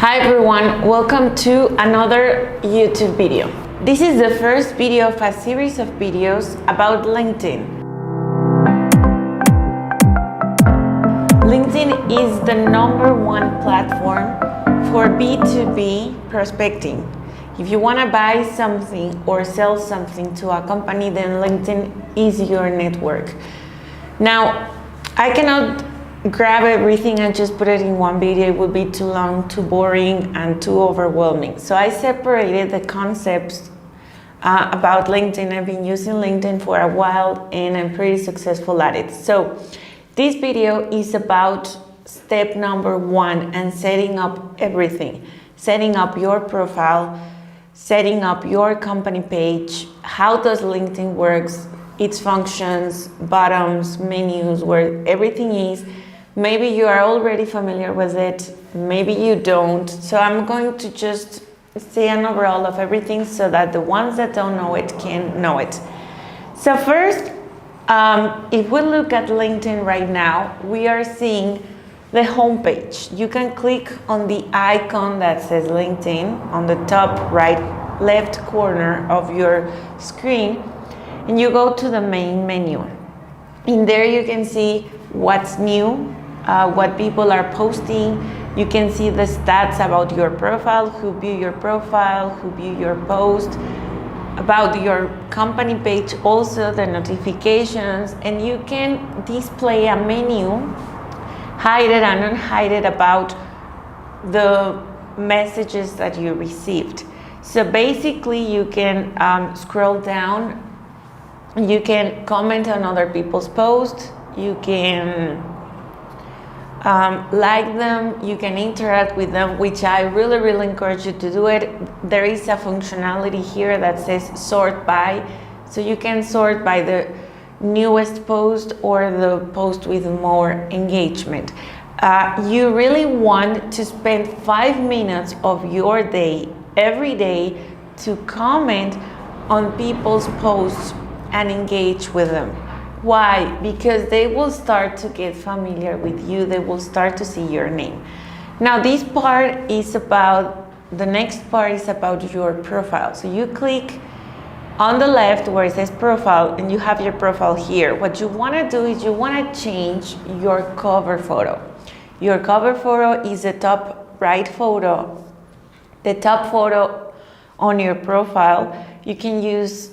Hi everyone, welcome to another YouTube video. This is the first video of a series of videos about LinkedIn. LinkedIn is the #1 platform for B2B prospecting. If you want to buy something or sell something to a company, then LinkedIn is your network. Now, I cannot grab everything and just put it in one video. It would be too long, too boring, and too overwhelming. So I separated the concepts about LinkedIn. I've been using LinkedIn for a while and I'm pretty successful at it. So this video is about step #1 and setting up everything. Setting up your profile, setting up your company page. How does LinkedIn works, its functions, buttons, menus, where everything is. Maybe you are already familiar with it, maybe you don't. So I'm going to just say an overall of everything so that the ones that don't know it can know it. So first, if we look at LinkedIn right now, we are seeing the homepage. You can click on the icon that says LinkedIn on the top right left corner of your screen, and you go to the main menu. In there you can see what's new, what people are posting. You can see the stats about your profile, who view your profile, who view your post, about your company page, also the notifications, and you can display a menu, hide it and unhide it about the messages that you received. So basically you can scroll down, you can comment on other people's posts, you can like them, you can interact with them, which I really encourage you to do it. There is a functionality here that says sort by, so you can sort by the newest post or the post with more engagement. You really want to spend 5 minutes of your day, every day, to comment on people's posts and engage with them. Why? Because they will start to get familiar with you. They will start to see your name. Now this part is about, the next part is about your profile. So you click on the left where it says profile and you have your profile here. What you want to do is you want to change your cover photo. Your cover photo is the top right photo, the top photo on your profile. You can use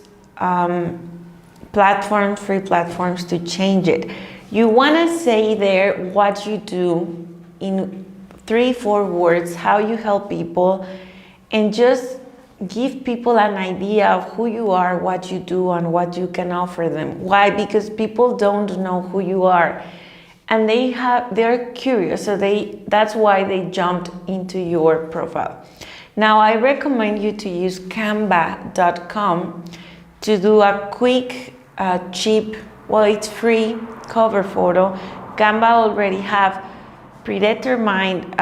free platforms to change it. You want to say there what you do in 3-4 words, how you help people, and just give people an idea of who you are, what you do, and what you can offer them. Why? Because people don't know who you are and they're curious, so that's why they jumped into your profile. Now I recommend you to use canva.com to do a quick cheap, well, it's free cover photo. Canva already have predetermined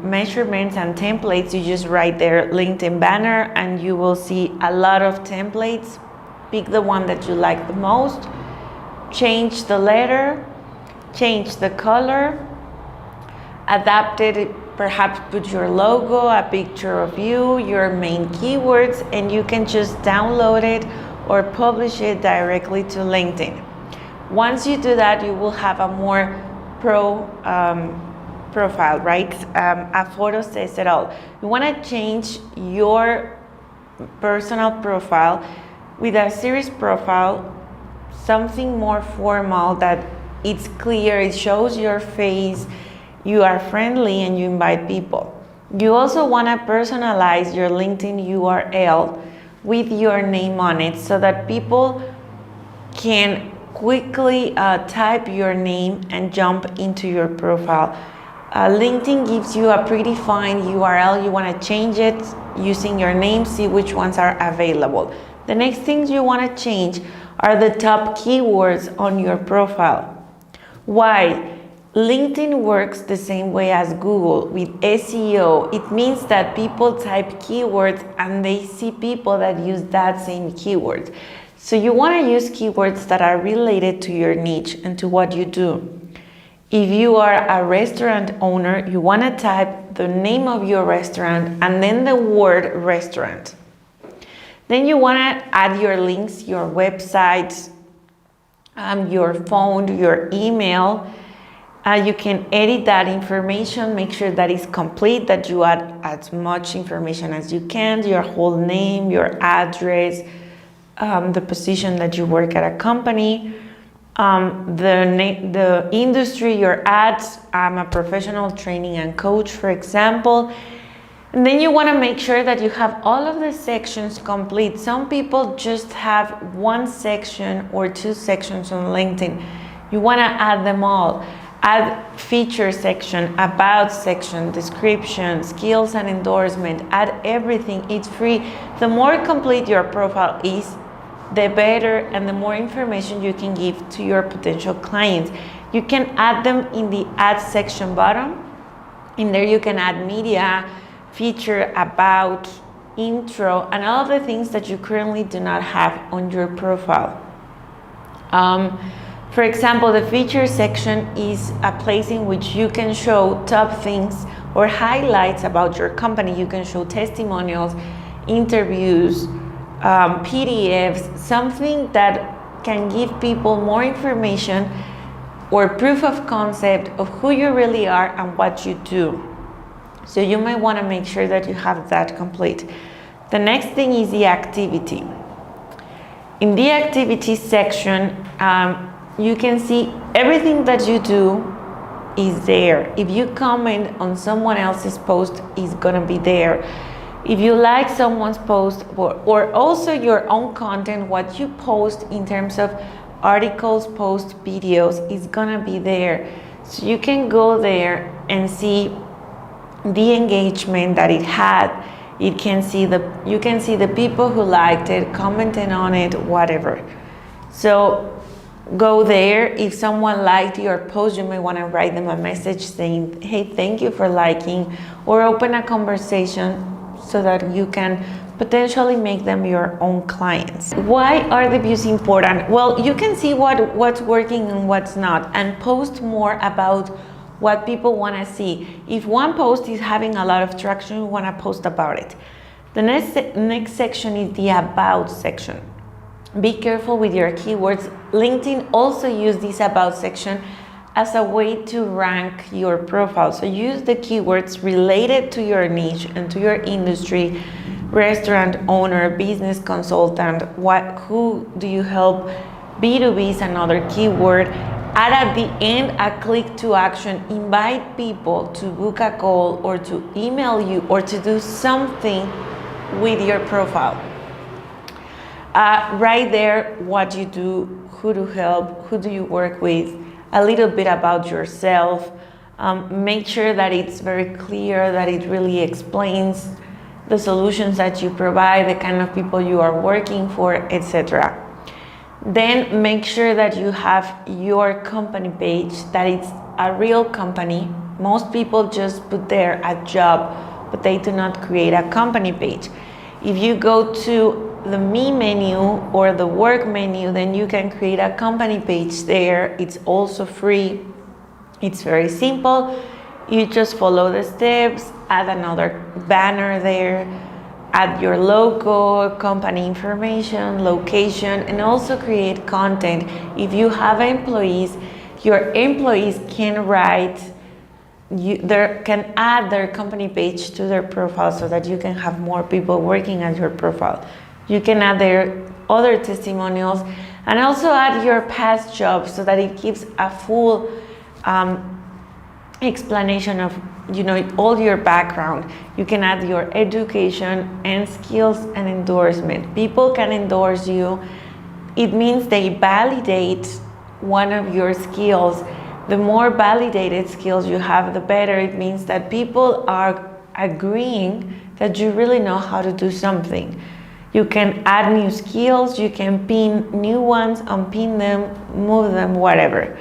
measurements and templates. You just write their LinkedIn banner and you will see a lot of templates. Pick the one that you like the most, change the letter, change the color, adapt it, perhaps put your logo, a picture of you, your main keywords, and you can just download it or publish it directly to LinkedIn. Once you do that, you will have a more profile, right? A photo says it all. You want to change your personal profile with a series profile, something more formal, that it's clear, it shows your face, you are friendly and you invite people. You also want to personalize your LinkedIn URL with your name on it so that people can quickly type your name and jump into your profile. LinkedIn gives you a predefined URL. You want to change it using your name, see which ones are available. The next things you want to change are the top keywords on your profile. Why? LinkedIn works the same way as Google with SEO. It means that people type keywords and they see people that use that same keyword. So you want to use keywords that are related to your niche and to what you do. If you are a restaurant owner, you want to type the name of your restaurant and then the word restaurant. Then you want to add your links, your website, your phone, your email. You can edit that information, make sure that it's complete, that you add as much information as you can, your whole name, your address, the position that you work at a company, the industry you're at. I'm a professional training and coach, for example. And then you want to make sure that you have all of the sections complete. Some people just have one section or two sections on LinkedIn. You want to add them all. Add feature section, about section, description, skills and endorsement. Add everything. It's free. The more complete your profile is, the better and the more information you can give to your potential clients. You can add them in the add section bottom. In there you can add media, feature, about, intro, and all of the things that you currently do not have on your profile. For example, the feature section is a place in which you can show top things or highlights about your company. You can show testimonials, interviews, PDFs, something that can give people more information or proof of concept of who you really are and what you do. So you might want to make sure that you have that complete. The next thing is the activity. In the activity section, you can see everything that you do is there. If you comment on someone else's post, it's gonna be there. If you like someone's post or also your own content, what you post in terms of articles, posts, videos is gonna be there. So you can go there and see the engagement that it had. You can see the people who liked it, commented on it, whatever. So go there. If someone liked your post, you may want to write them a message saying, hey, thank you for liking, or open a conversation so that you can potentially make them your own clients. Why are the views important? Well, you can see what's working and what's not, and post more about what people want to see. If one post is having a lot of traction, you want to post about it. The next section is the about section. Be careful with your keywords. LinkedIn also use this about section as a way to rank your profile. So use the keywords related to your niche and to your industry, restaurant owner, business consultant, who do you help, B2B is another keyword. Add at the end a click to action. Invite people to book a call or to email you or to do something with your profile. Right there, what you do, who to help, who do you work with, a little bit about yourself. Make sure that it's very clear, that it really explains the solutions that you provide, the kind of people you are working for, etc. Then make sure that you have your company page, that it's a real company. Most people just put there a job, but they do not create a company page. If you go to the Me menu or the Work menu, then you can create a company page there. It's also free. It's very simple. You just follow the steps, add another banner there, add your logo, company information, location, and also create content. If you have employees, your employees can can add their company page to their profile so that you can have more people working at your profile. You can add their other testimonials and also add your past jobs so that it gives a full explanation of all your background. You can add your education and skills and endorsement. People can endorse you. It means they validate one of your skills. The more validated skills you have, the better. It means that people are agreeing that you really know how to do something. You can add new skills, you can pin new ones, unpin them, move them, whatever.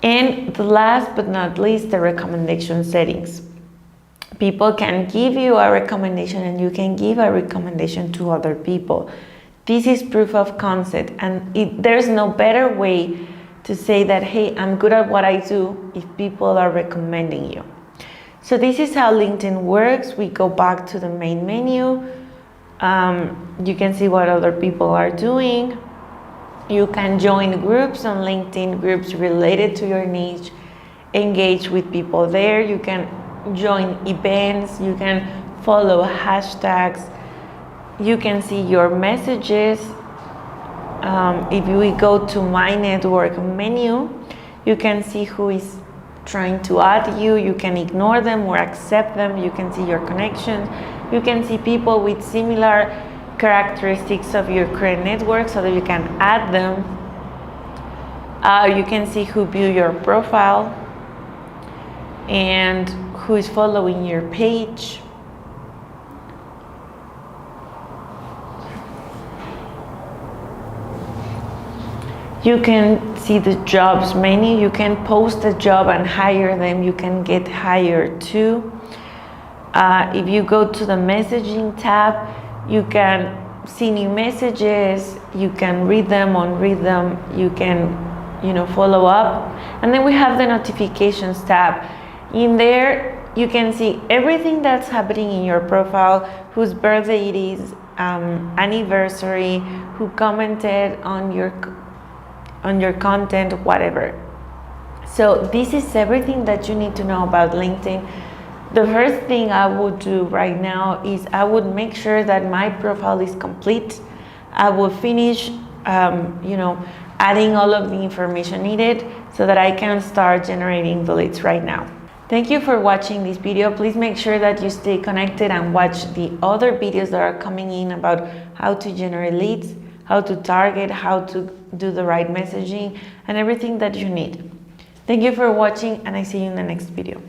And the last but not least, the recommendation settings. People can give you a recommendation and you can give a recommendation to other people. This is proof of concept, and there's no better way to say that, hey, I'm good at what I do if people are recommending you. So this is how LinkedIn works. We go back to the main menu. You can see what other people are doing. You can join groups on LinkedIn, groups related to your niche, engage with people there. You can join events, you can follow hashtags, you can see your messages. If we go to My Network menu, you can see who is trying to add you. You can ignore them or accept them. You can see your connections. You can see people with similar characteristics of your current network so that you can add them. You can see who view your profile and who is following your page. You can see the jobs menu. You can post a job and hire them. You can get hired too. If you go to the messaging tab, you can see new messages. You can read them, unread them. You can, follow up. And then we have the notifications tab. In there, you can see everything that's happening in your profile, whose birthday it is, anniversary, who commented on your content, whatever. So this is everything that you need to know about LinkedIn. The first thing I would do right now is I would make sure that my profile is complete. I will finish, adding all of the information needed so that I can start generating the leads right now. Thank you for watching this video. Please make sure that you stay connected and watch the other videos that are coming in about how to generate leads, how to target, how to do the right messaging, and everything that you need. Thank you for watching, and I see you in the next video.